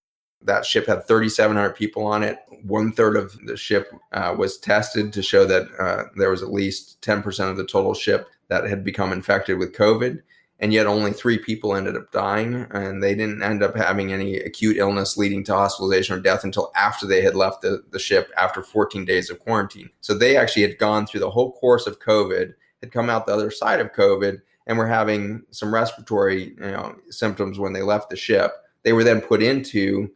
That ship had 3,700 people on it. 1/3 of the ship was tested to show that there was at least 10% of the total ship that had become infected with COVID. And yet only 3 people ended up dying, and they didn't end up having any acute illness leading to hospitalization or death until after they had left the ship after 14 days of quarantine. So they actually had gone through the whole course of COVID, had come out the other side of COVID, and were having some respiratory symptoms when they left the ship. They were then put into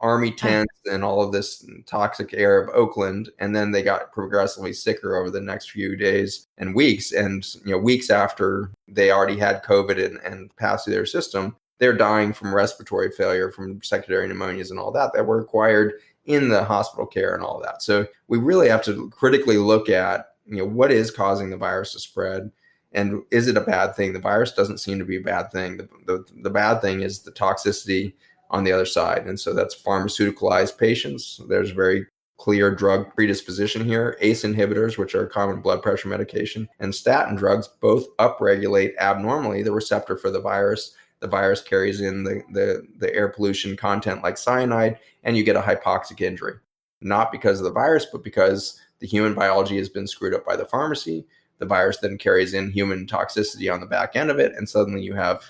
army tents and all of this toxic air of Oakland. And then they got progressively sicker over the next few days and weeks. And, weeks after they already had COVID and passed through their system, they're dying from respiratory failure, from secondary pneumonias and all that were acquired in the hospital care and all that. So we really have to critically look at, what is causing the virus to spread. And is it a bad thing? The virus doesn't seem to be a bad thing. The bad thing is the toxicity on the other side. And so that's pharmaceuticalized patients. There's very clear drug predisposition here. ACE inhibitors, which are a common blood pressure medication, and statin drugs both upregulate abnormally the receptor for the virus. The virus carries in the air pollution content like cyanide, and you get a hypoxic injury. Not because of the virus, but because the human biology has been screwed up by the pharmacy. The virus then carries in human toxicity on the back end of it, and suddenly you have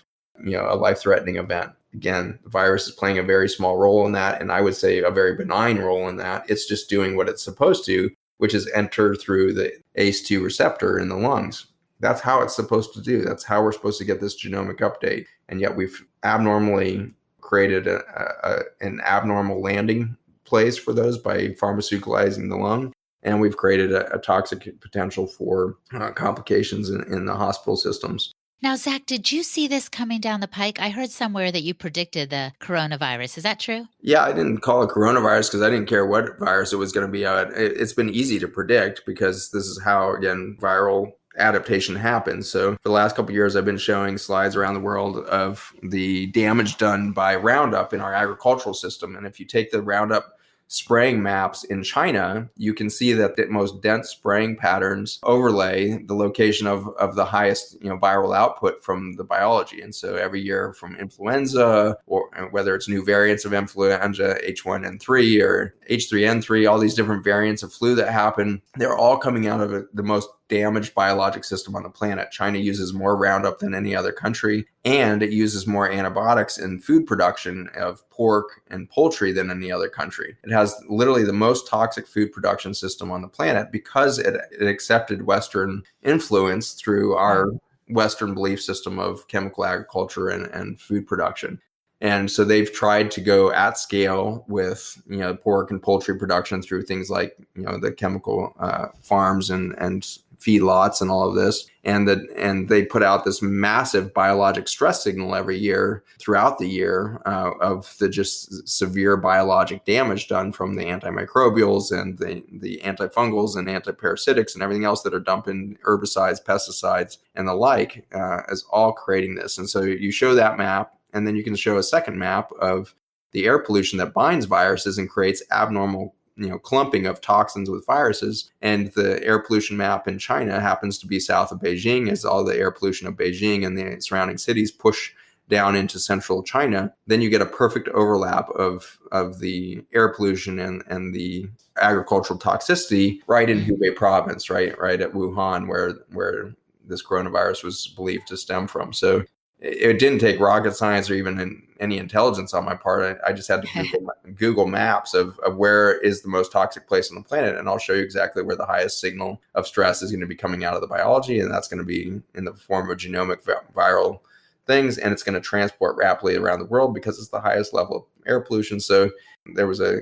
a life-threatening event. Again, the virus is playing a very small role in that, and I would say a very benign role in that. It's just doing what it's supposed to, which is enter through the ACE2 receptor in the lungs. That's how it's supposed to do. That's how we're supposed to get this genomic update. And yet we've abnormally created an abnormal landing place for those by pharmaceuticalizing the lung. And we've created a toxic potential for complications in the hospital systems. Now, Zack, did you see this coming down the pike? I heard somewhere that you predicted the coronavirus. Is that true? Yeah, I didn't call it coronavirus because I didn't care what virus it was going to be. It's been easy to predict because this is how, again, viral adaptation happens. So for the last couple of years, I've been showing slides around the world of the damage done by Roundup in our agricultural system. And if you take the Roundup spraying maps in China, you can see that the most dense spraying patterns overlay the location of the highest viral output from the biology. And so every year from influenza, or whether it's new variants of influenza, H1N3 or H3N3, all these different variants of flu that happen, they're all coming out of the most damaged biologic system on the planet. China uses more Roundup than any other country, and it uses more antibiotics in food production of pork and poultry than any other country. It has literally the most toxic food production system on the planet because it accepted Western influence through our Western belief system of chemical agriculture and food production. And so they've tried to go at scale with, pork and poultry production through things like, the chemical farms and feedlots and all of this. And they put out this massive biologic stress signal every year throughout the year of the just severe biologic damage done from the antimicrobials and the antifungals and antiparasitics and everything else that are dumping herbicides, pesticides, and the like, as all creating this. And so you show that map, and then you can show a second map of the air pollution that binds viruses and creates abnormal, clumping of toxins with viruses. And the air pollution map in China happens to be south of Beijing, as all the air pollution of Beijing and the surrounding cities push down into central China. Then you get a perfect overlap of the air pollution and the agricultural toxicity right in Hubei province, right at Wuhan, where this coronavirus was believed to stem from. So it didn't take rocket science or even any intelligence on my part. I just had to Google maps of where is the most toxic place on the planet, and I'll show you exactly where the highest signal of stress is going to be coming out of the biology, and that's going to be in the form of genomic viral things, and it's going to transport rapidly around the world because it's the highest level of air pollution. So there was a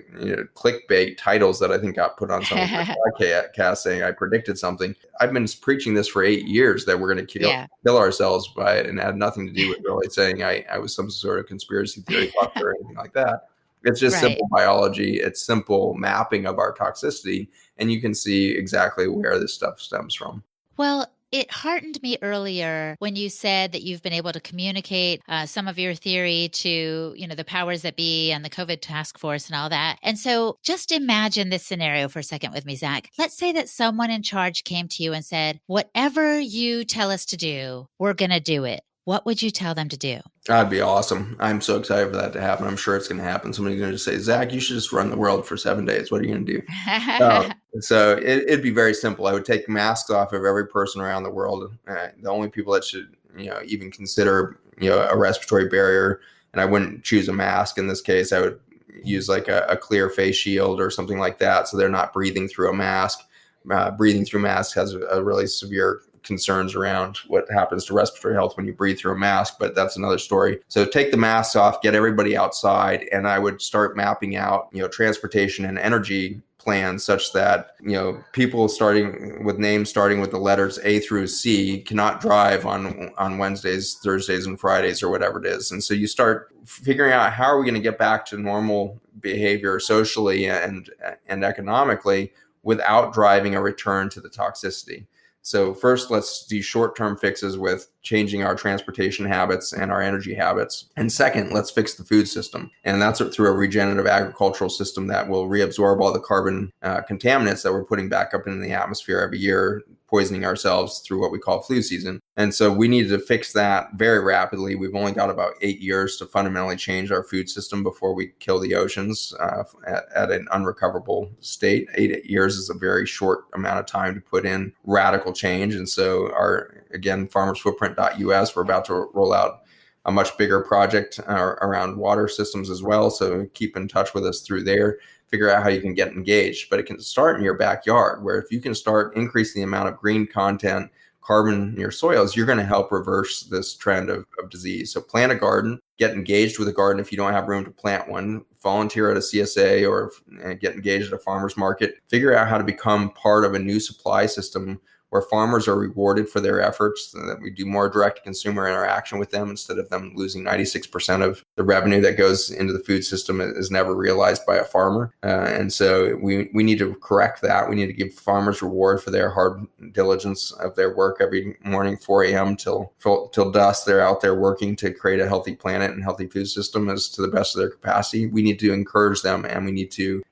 clickbait titles that I think got put on some of my podcasts saying I predicted something. I've been preaching this for 8 years that we're going to kill ourselves by it, and it had nothing to do with really saying I was some sort of conspiracy theory buster or anything like that. It's just simple biology. It's simple mapping of our toxicity, and you can see exactly where this stuff stems from. Well, it heartened me earlier when you said that you've been able to communicate some of your theory to, the powers that be and the COVID task force and all that. And so just imagine this scenario for a second with me, Zack. Let's say that someone in charge came to you and said, whatever you tell us to do, we're going to do it. What would you tell them to do? That'd be awesome. I'm so excited for that to happen. I'm sure it's going to happen. Somebody's going to just say, Zack, you should just run the world for 7 days. What are you going to do? So it'd be very simple. I would take masks off of every person around the world. The only people that should, even consider, a respiratory barrier, and I wouldn't choose a mask in this case. I would use like a clear face shield or something like that, so they're not breathing through a mask. Breathing through masks has a really severe concerns around what happens to respiratory health when you breathe through a mask, but that's another story. So take the masks off, get everybody outside, and I would start mapping out, transportation and energy plans such that, people starting with names starting with the letters A through C cannot drive on Wednesdays, Thursdays, and Fridays or whatever it is. And so you start figuring out how are we going to get back to normal behavior socially and economically without driving a return to the toxicity. So first, let's do short-term fixes with changing our transportation habits and our energy habits. And second, let's fix the food system. And that's through a regenerative agricultural system that will reabsorb all the carbon contaminants that we're putting back up into the atmosphere every year, poisoning ourselves through what we call flu season. And so we needed to fix that very rapidly. We've only got about 8 years to fundamentally change our food system before we kill the oceans at an unrecoverable state. 8 years is a very short amount of time to put in radical change. And so farmersfootprint.us, we're about to roll out a much bigger project around water systems as well. So keep in touch with us through there. Figure out how you can get engaged, but it can start in your backyard, where if you can start increasing the amount of green content, carbon in your soils, you're going to help reverse this trend of disease. So plant a garden, get engaged with a garden if you don't have room to plant one, volunteer at a CSA or get engaged at a farmer's market, figure out how to become part of a new supply system where farmers are rewarded for their efforts, so that we do more direct consumer interaction with them instead of them losing 96% of the revenue that goes into the food system is never realized by a farmer. And so we need to correct that. We need to give farmers reward for their hard diligence of their work every morning, 4 a.m. till dusk. They're out there working to create a healthy planet and healthy food system as to the best of their capacity. We need to encourage them, and we need to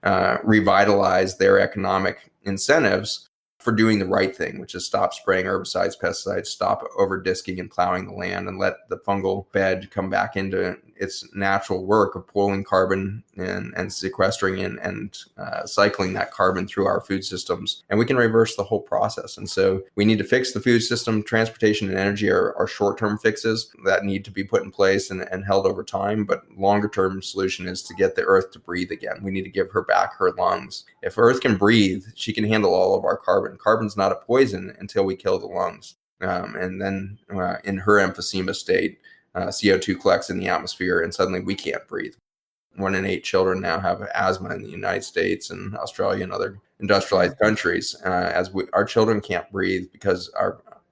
revitalize their economic incentives for doing the right thing, which is stop spraying herbicides, pesticides, stop over disking and plowing the land, and let the fungal bed come back into its natural work of pulling carbon and sequestering and cycling that carbon through our food systems. And we can reverse the whole process. And so we need to fix the food system. Transportation and energy are short-term fixes that need to be put in place and held over time. But longer-term solution is to get the earth to breathe again. We need to give her back her lungs. If earth can breathe, she can handle all of our carbon. Carbon's not a poison until we kill the lungs. And then in her emphysema state, CO2 collects in the atmosphere and suddenly we can't breathe. 1 in 8 children now have asthma in the United States and Australia and other industrialized countries, our children can't breathe because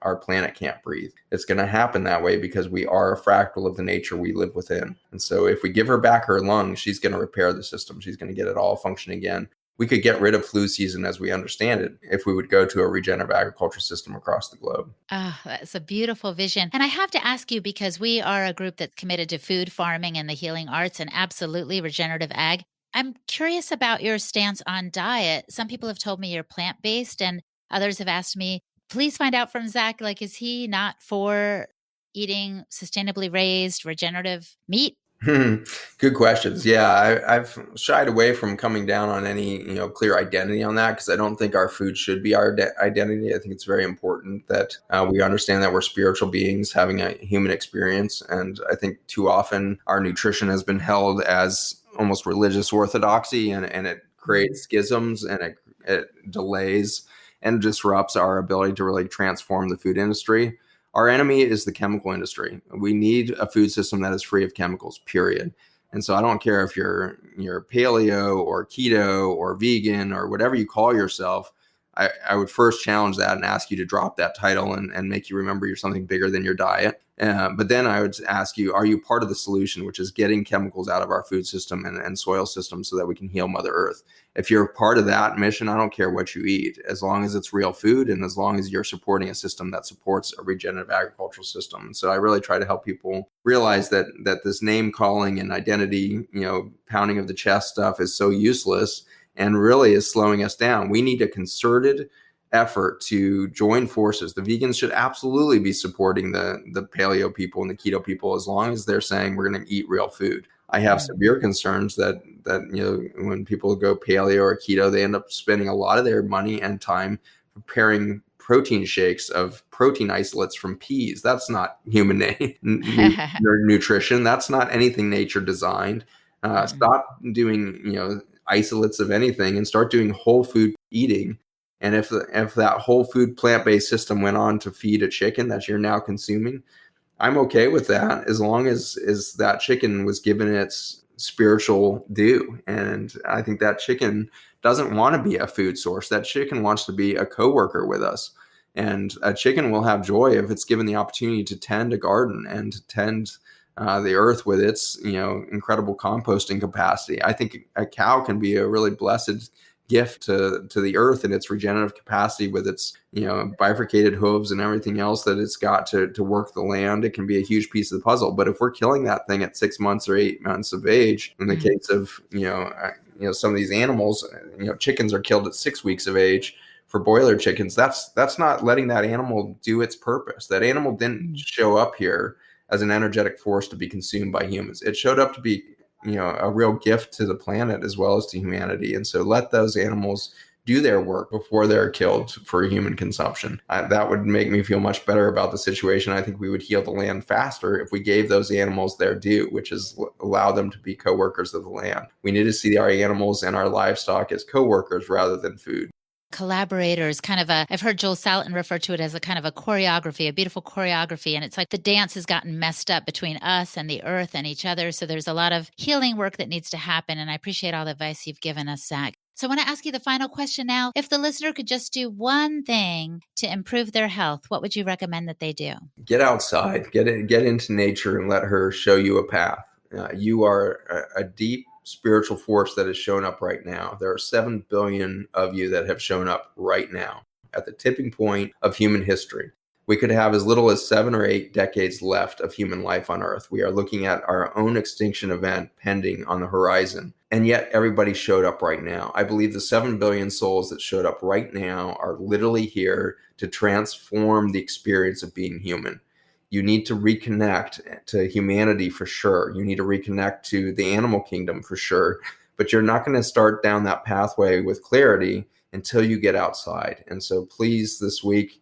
our planet can't breathe. It's going to happen that way because we are a fractal of the nature we live within. And so if we give her back her lungs, she's going to repair the system. She's going to get it all functioning again. We could get rid of flu season as we understand it if we would go to a regenerative agriculture system across the globe. Oh, that's a beautiful vision. And I have to ask you, because we are a group that's committed to food, farming, and the healing arts, and absolutely regenerative ag. I'm curious about your stance on diet. Some people have told me you're plant-based, and others have asked me, please find out from Zack, like, is he not for eating sustainably raised regenerative meat? Good questions. Yeah, I've shied away from coming down on any clear identity on that because I don't think our food should be our identity. I think it's very important that we understand that we're spiritual beings having a human experience, and I think too often our nutrition has been held as almost religious orthodoxy, and it creates schisms and it delays and disrupts our ability to really transform the food industry. Our enemy is the chemical industry. We need a food system that is free of chemicals, period. And so I don't care if you're paleo or keto or vegan or whatever you call yourself. I would first challenge that and ask you to drop that title and make you remember you're something bigger than your diet. But then I would ask you, are you part of the solution, which is getting chemicals out of our food system and soil system so that we can heal Mother Earth? If you're part of that mission, I don't care what you eat, as long as it's real food and as long as you're supporting a system that supports a regenerative agricultural system. And so I really try to help people realize that this name calling and identity, pounding of the chest stuff is so useless and really is slowing us down. We need a concerted effort to join forces. The vegans should absolutely be supporting the paleo people and the keto people as long as they're saying we're going to eat real food. I have severe concerns that when people go paleo or keto, they end up spending a lot of their money and time preparing protein shakes of protein isolates from peas. That's not human nutrition. That's not anything nature designed. Stop doing isolates of anything and start doing whole food eating. And if that whole food plant-based system went on to feed a chicken that you're now consuming, I'm okay with that as long as that chicken was given its spiritual due. And I think that chicken doesn't want to be a food source. That chicken wants to be a coworker with us. And a chicken will have joy if it's given the opportunity to tend a garden and to tend the earth with its incredible composting capacity. I think a cow can be a really blessed gift to the earth and its regenerative capacity with its bifurcated hooves and everything else that it's got to work the land. It can be a huge piece of the puzzle. But if we're killing that thing at 6 months or 8 months of age, in the case of some of these animals, chickens are killed at 6 weeks of age. For broiler chickens, that's not letting that animal do its purpose. That animal didn't show up here as an energetic force to be consumed by humans. It showed up to be a real gift to the planet as well as to humanity. And so let those animals do their work before they're killed for human consumption. That would make me feel much better about the situation. I think we would heal the land faster if we gave those animals their due, which is allow them to be co-workers of the land. We need to see our animals and our livestock as co-workers rather than food. Collaborators, I've heard Joel Salatin refer to it as a kind of a choreography, a beautiful choreography. And it's like the dance has gotten messed up between us and the earth and each other. So there's a lot of healing work that needs to happen. And I appreciate all the advice you've given us, Zack. So I want to ask you the final question now. If the listener could just do one thing to improve their health, what would you recommend that they do? Get outside, get into nature and let her show you a path. You are a deep spiritual force that has shown up right now. There are 7 billion of you that have shown up right now at the tipping point of human history. We could have as little as 7 or 8 decades left of human life on Earth. We are looking at our own extinction event pending on the horizon. And yet everybody showed up right now. I believe the 7 billion souls that showed up right now are literally here to transform the experience of being human. You need to reconnect to humanity for sure. You need to reconnect to the animal kingdom for sure. But you're not going to start down that pathway with clarity until you get outside. And so please, this week,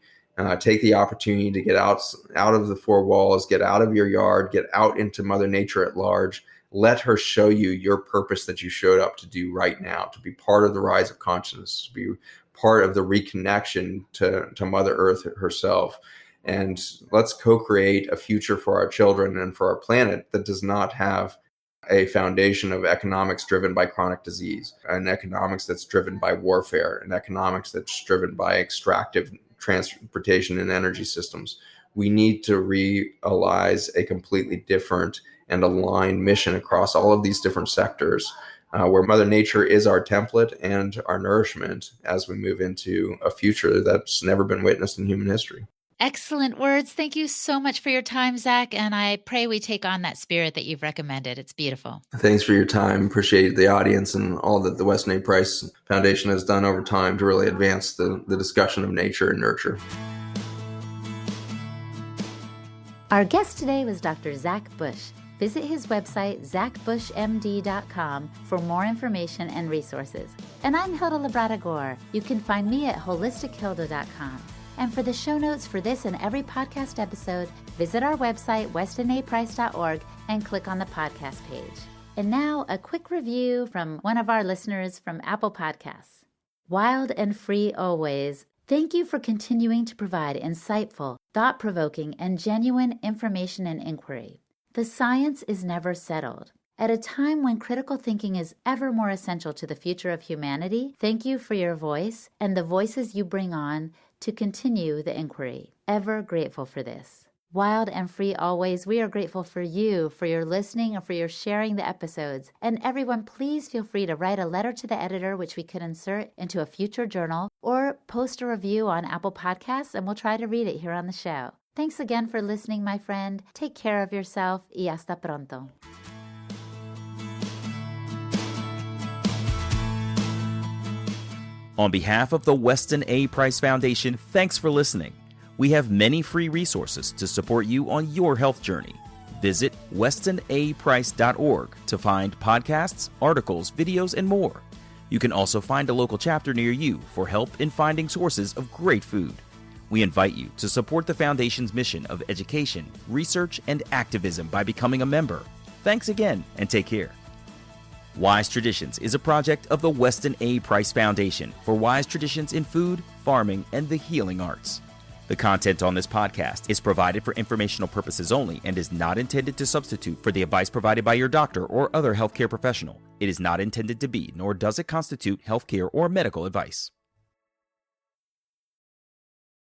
take the opportunity to get out of the 4 walls, get out of your yard, get out into Mother Nature at large. Let her show you your purpose that you showed up to do right now, to be part of the rise of consciousness, to be part of the reconnection to Mother Earth herself. And let's co-create a future for our children and for our planet that does not have a foundation of economics driven by chronic disease, an economics that's driven by warfare, an economics that's driven by extractive transportation and energy systems. We need to realize a completely different and aligned mission across all of these different sectors, where Mother Nature is our template and our nourishment as we move into a future that's never been witnessed in human history. Excellent words. Thank you so much for your time, Zack. And I pray we take on that spirit that you've recommended. It's beautiful. Thanks for your time. Appreciate the audience and all that the Weston A. Price Foundation has done over time to really advance the discussion of nature and nurture. Our guest today was Dr. Zack Bush. Visit his website, zackbushmd.com, for more information and resources. And I'm Hilda Labrada-Gore. You can find me at holistichilda.com. And for the show notes for this and every podcast episode, visit our website, westonaprice.org, and click on the podcast page. And now, a quick review from one of our listeners from Apple Podcasts. Wild and free always. Thank you for continuing to provide insightful, thought-provoking, and genuine information and inquiry. The science is never settled. At a time when critical thinking is ever more essential to the future of humanity, thank you for your voice and the voices you bring on to continue the inquiry. Ever grateful for this. Wild and free always, we are grateful for you, for your listening, and for your sharing the episodes. And everyone, please feel free to write a letter to the editor, which we could insert into a future journal, or post a review on Apple Podcasts, and we'll try to read it here on the show. Thanks again for listening, my friend. Take care of yourself, y hasta pronto. On behalf of the Weston A. Price Foundation, thanks for listening. We have many free resources to support you on your health journey. Visit westonaprice.org to find podcasts, articles, videos, and more. You can also find a local chapter near you for help in finding sources of great food. We invite you to support the Foundation's mission of education, research, and activism by becoming a member. Thanks again, and take care. Wise Traditions is a project of the Weston A. Price Foundation for wise traditions in food, farming, and the healing arts. The content on this podcast is provided for informational purposes only and is not intended to substitute for the advice provided by your doctor or other healthcare professional. It is not intended to be, nor does it constitute healthcare or medical advice.